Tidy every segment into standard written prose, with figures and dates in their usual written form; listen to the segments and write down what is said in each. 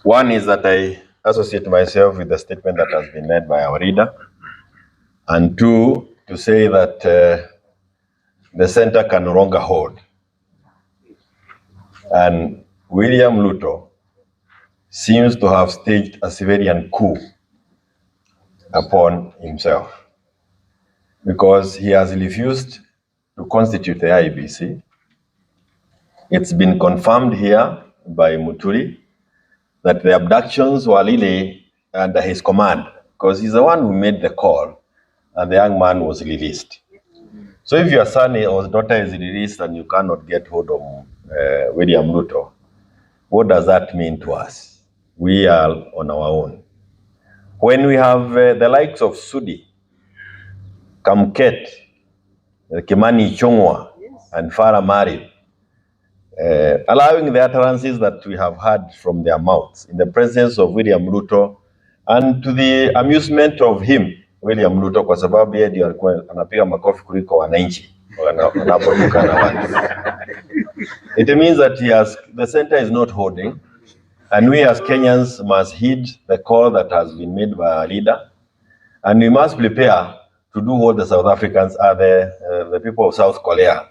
One is that I associate myself with the statement that has been led by our leader, and two, to say that the center can no longer hold. And William Ruto seems to have staged a civilian coup upon himself, because he has refused to constitute the IEBC. It's been confirmed here by Muturi that the abductions were really under his command, because he's the one who made the call, and the young man was released. So if your son or daughter is released and you cannot get hold of William Ruto, what does that mean to us? We are on our own. When we have the likes of Sudi, Kamket, Kimani Ichung'wah, and Farah Mari, allowing the utterances that we have heard from their mouths in the presence of William Ruto, and to the amusement of him, William Ruto, kwa sababu yeye ndio alikuwa anapiga makofi kuliko wananchi wanapotukana watu. It means that the center is not holding, and we as Kenyans must heed the call that has been made by our leader, and we must prepare to do what the South Africans are the people of South Korea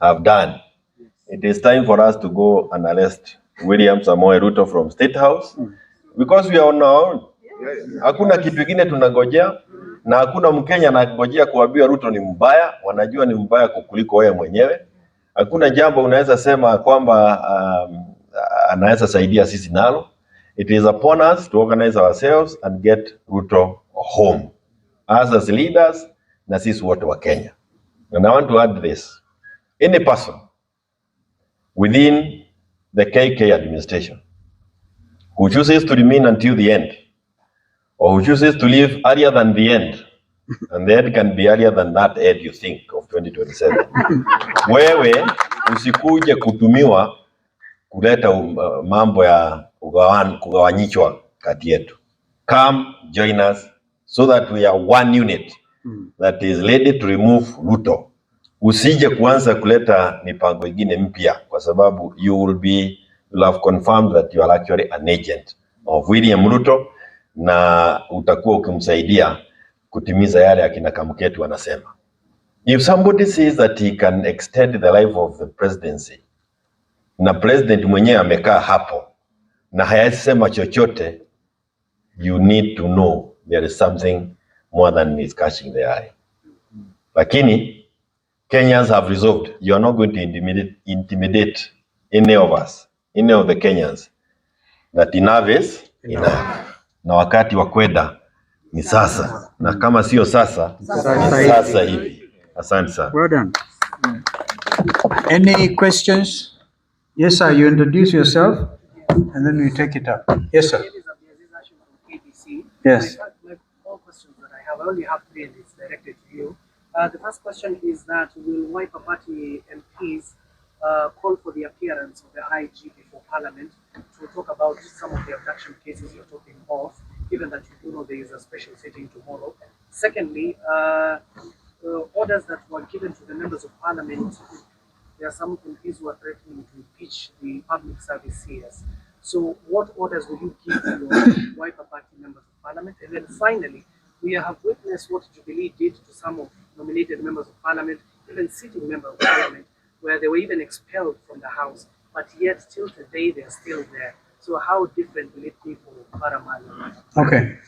have done. It is time for us to go and arrest William Samoei Ruto from Statehouse, because we are on our own. Hakuna kitu kingine tunangojea, na hakuna Mkenya anangojea kuambiwa Ruto ni mbaya. Wanajua ni mbaya kukuliko wewe mwenyewe. Hakuna jambo unaweza sema kwamba anaweza saidia sisi nalo. It is upon us to organize ourselves and get Ruto home, us as leaders na sisi wote wa Kenya. And I want to add this: any person within the KK administration who chooses to remain until the end, or who chooses to leave earlier than the end, and the end can be earlier than that end you think of 2027. Wewe usikuje kutumiwa kuleta mambo ya kugawanyishwa kati yetu. Come, join us so that we are one unit that is ready to remove Ruto. Usije kuanza kuleta mipango ingine mpya, kwa sababu you will have confirmed that you are actually an agent of William Ruto, na utakuwa ukimsaidia kutimiza yale akina Kamketu wanasema. If somebody says that he can extend the life of the presidency, na president mwenyewe amekaa hapo na hayasema chochote, you need to know there is something more than is catching the eye. Lakini Kenyans have resolved, you are not going to intimidate any of us, any of the Kenyans, that enough is enough. Na wakati wa kwenda ni sasa, na kama sio sasa ni sasa hivi. Asante sana. Well done. Any questions? Yes, sir, you introduce yourself and then we take it up. Yes, sir. Yes. My all questions that I have, I only have three and it's directed to you. The first question is that will Wiper Party MPs call for the appearance of the IG before Parliament to talk about some of the abduction cases you're talking of, given that you do know there is a special sitting tomorrow? Secondly, orders that were given to the members of Parliament, there are some MPs who are threatening to impeach the public service CS. So what orders will you give to your Wiper Party members of Parliament? And then finally, we have witnessed what Jubilee did to some of nominated members of Parliament, even sitting members of Parliament, where they were even expelled from the House, but yet till today they are still there. So how different will it be for Farah Mali? Okay.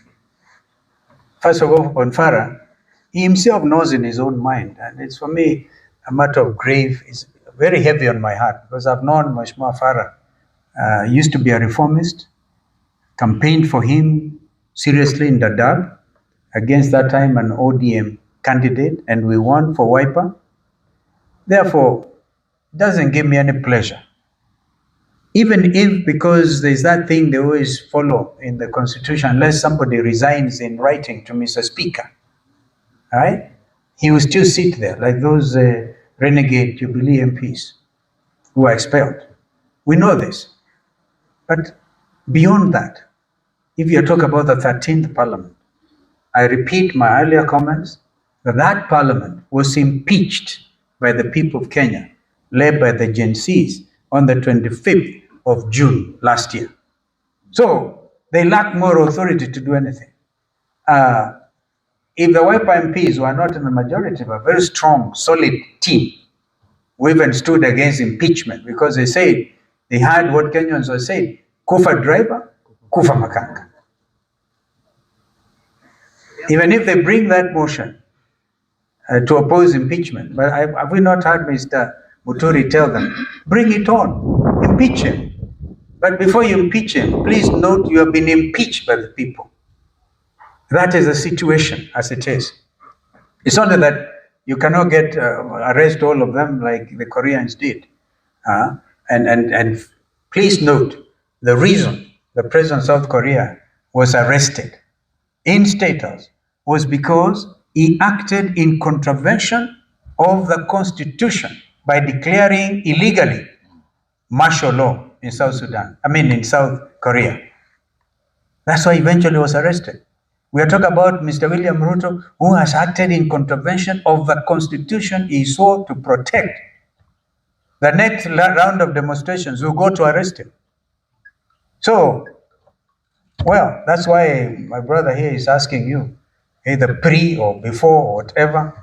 First of all, on Farah, he himself knows in his own mind, and it's for me a matter of grave. It's very heavy on my heart because I've known Mheshimiwa Farah. Used to be a reformist, campaigned for him seriously in Dadaab, against that time an ODM candidate, and we won for Wiper. Therefore, it doesn't give me any pleasure. Even if, because there's that thing they always follow in the Constitution, unless somebody resigns in writing to Mr. Speaker, all right, he will still sit there like those renegade Jubilee MPs who are expelled. We know this. But beyond that, if you talk about the 13th Parliament, I repeat my earlier comments, that Parliament was impeached by the people of Kenya, led by the Gen Zs, on the 25th of June last year. So they lack moral authority to do anything. If the Wiper MPs were not in the majority, but a very strong, solid team, who even stood against impeachment because they said they heard what Kenyans were saying: "Kufa driver, kufa makanga." Even if they bring that motion to oppose impeachment, but have we not heard Mr. Muturi tell them, bring it on, impeach him? But before you impeach him, please note you have been impeached by the people. That is the situation as it is. It's only that you cannot get arrest all of them like the Koreans did. And please note the reason the president of South Korea was arrested in Statehouse was because he acted in contravention of the constitution by declaring illegally martial law in South Sudan. In South Korea. That's why eventually he was arrested. We are talking about Mr. William Ruto, who has acted in contravention of the constitution he sought to protect. The next round of demonstrations will go to arrest him. So, well, that's why my brother here is asking you, either pre or before or whatever,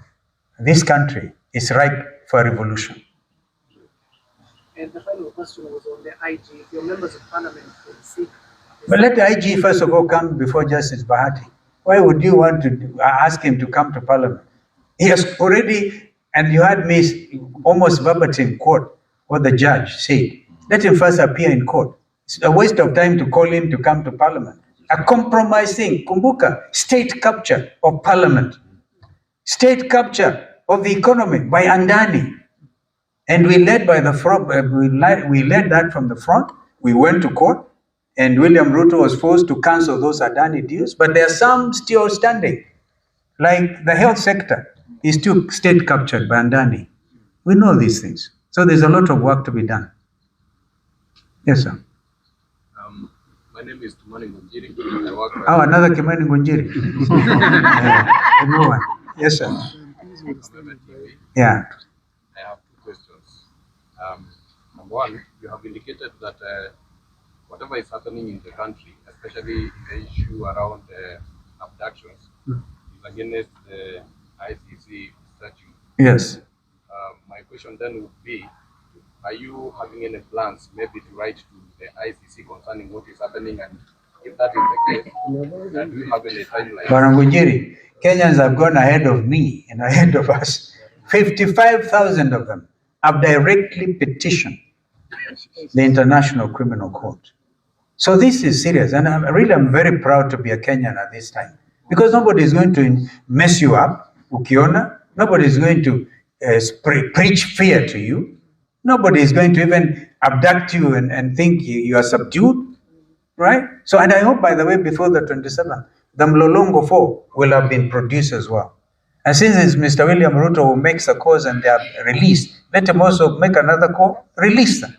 this country is ripe for a revolution. And the final question was on the IG. If your members of parliament will seek. But let the IG first of all come before Justice Bahati. Why would you want to ask him to come to parliament? He has already, and you had me almost verbatim quote what the judge said. Let him first appear in court. It's a waste of time to call him to come to parliament. A compromising, kumbuka, state capture of parliament, state capture of the economy by Andani. And we led by the front, we led that from the front. We went to court, and William Ruto was forced to cancel those Adani deals. But there are some still standing, like the health sector is still state captured by Andani. We know these things, so there's a lot of work to be done. Yes, sir. My name is Kimani Ngunjiri. Oh, another Kimani Ngunjiri. Everyone. Yes, sir. Yeah. I have two questions. Number one, you have indicated that whatever is happening in the country, especially the issue around abductions, is against the ICC statute. Yes. My question then would be, are you having any plans maybe to write to the ICC concerning what is happening, and if that is the case, do you have any timeline? Barangujiri, Kenyans have gone ahead of me and ahead of us. 55,000 of them have directly petitioned the International Criminal Court. So this is serious, and I'm very proud to be a Kenyan at this time, because nobody is going to mess you up, ukiona. Nobody is going to preach fear to you. Nobody is going to even abduct you and think you are subdued, right? So, and I hope, by the way, before the 27th, the Mlolongo 4 will have been produced as well. And since it's Mr. William Ruto who makes a cause and they are released, let him also make another call, release them.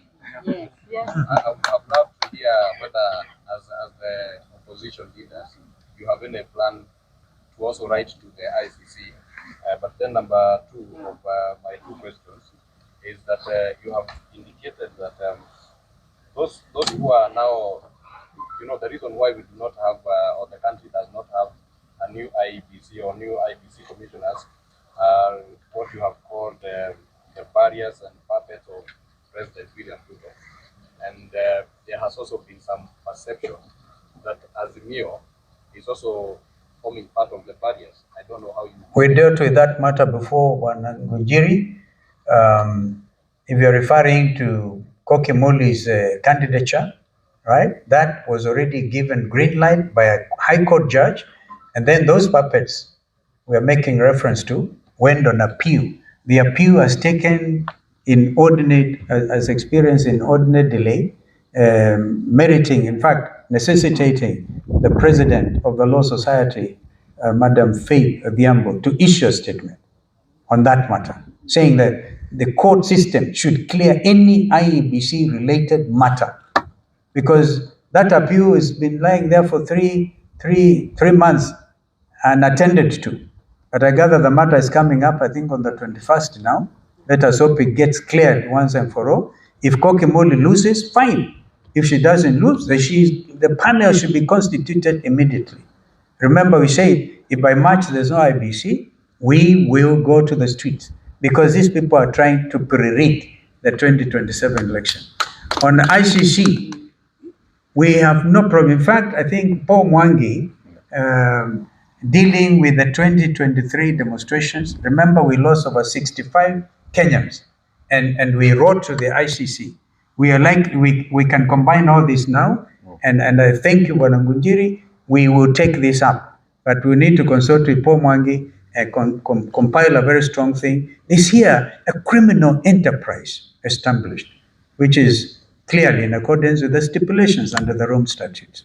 I would love to hear whether, as the opposition leaders, you have any plan to also write to the ICC. But then number two of my two questions is that you have indicated that those who are now, the reason why we do not have, or the country does not have a new IEBC or new IBC commissioners are what you have called the barriers and puppets of President William Ruto. And there has also been some perception that Azimio is also forming part of the barriers. I don't know how you... We dealt with that matter before, Wanangujiri. If you're referring to Koki Muli's candidature, right? That was already given green light by a high court judge. And then those puppets we're making reference to went on appeal. The appeal has taken has experienced inordinate delay, meriting, in fact, necessitating the president of the Law Society, Madam Faith Adhiambo, to issue a statement on that matter, saying that the court system should clear any IEBC related matter, because that appeal has been lying there for three months unattended to. But I gather the matter is coming up, I think, on the 21st now. Let us hope it gets cleared once and for all. If Koki Muli loses, fine. If she doesn't lose, then the panel should be constituted immediately. Remember, we said if by March there's no IBC, we will go to the streets because these people are trying to pre-rig the 2027 election. On the ICC, we have no problem. In fact, I think Paul Mwangi, dealing with the 2023 demonstrations, remember we lost over 65 Kenyans, and we wrote to the ICC. We are like, we can combine all this now, and I thank you, Bwana Ngunjiri. We will take this up, but we need to consult with Paul Mwangi and compile a very strong thing. Is here a criminal enterprise established, which is clearly in accordance with the stipulations under the Rome Statutes.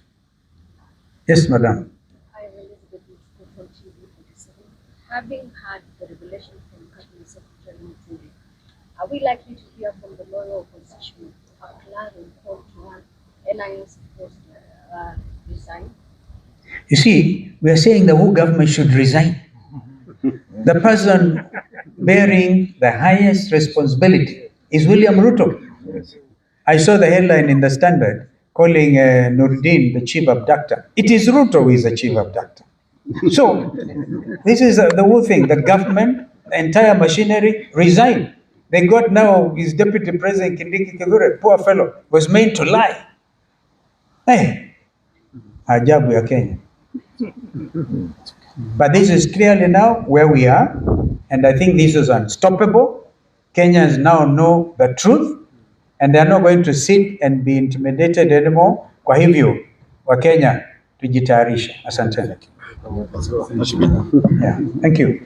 Yes, Madam. I, Elizabeth, from TV47. Having had the revelation from Cabinet Secretary Muturi, are we likely to hear from the loyal opposition a clarion call to one NIS post resign? You see, we are saying the whole government should resign. The person bearing the highest responsibility is William Ruto. I saw the headline in the Standard calling Nordin the chief abductor. It is Ruto who is the chief abductor. So, this is the whole thing. The government, the entire machinery, resigned. They got now his deputy president, Kindiki Kithure, poor fellow, was made to lie. Hey, ajabu ya Kenya. But this is clearly now where we are, and I think this is unstoppable. Kenyans now know the truth, and they are not going to sit and be intimidated anymore. Kwa hivyo, Wakenya tujitayarishe. Asanteni. Yeah, thank you.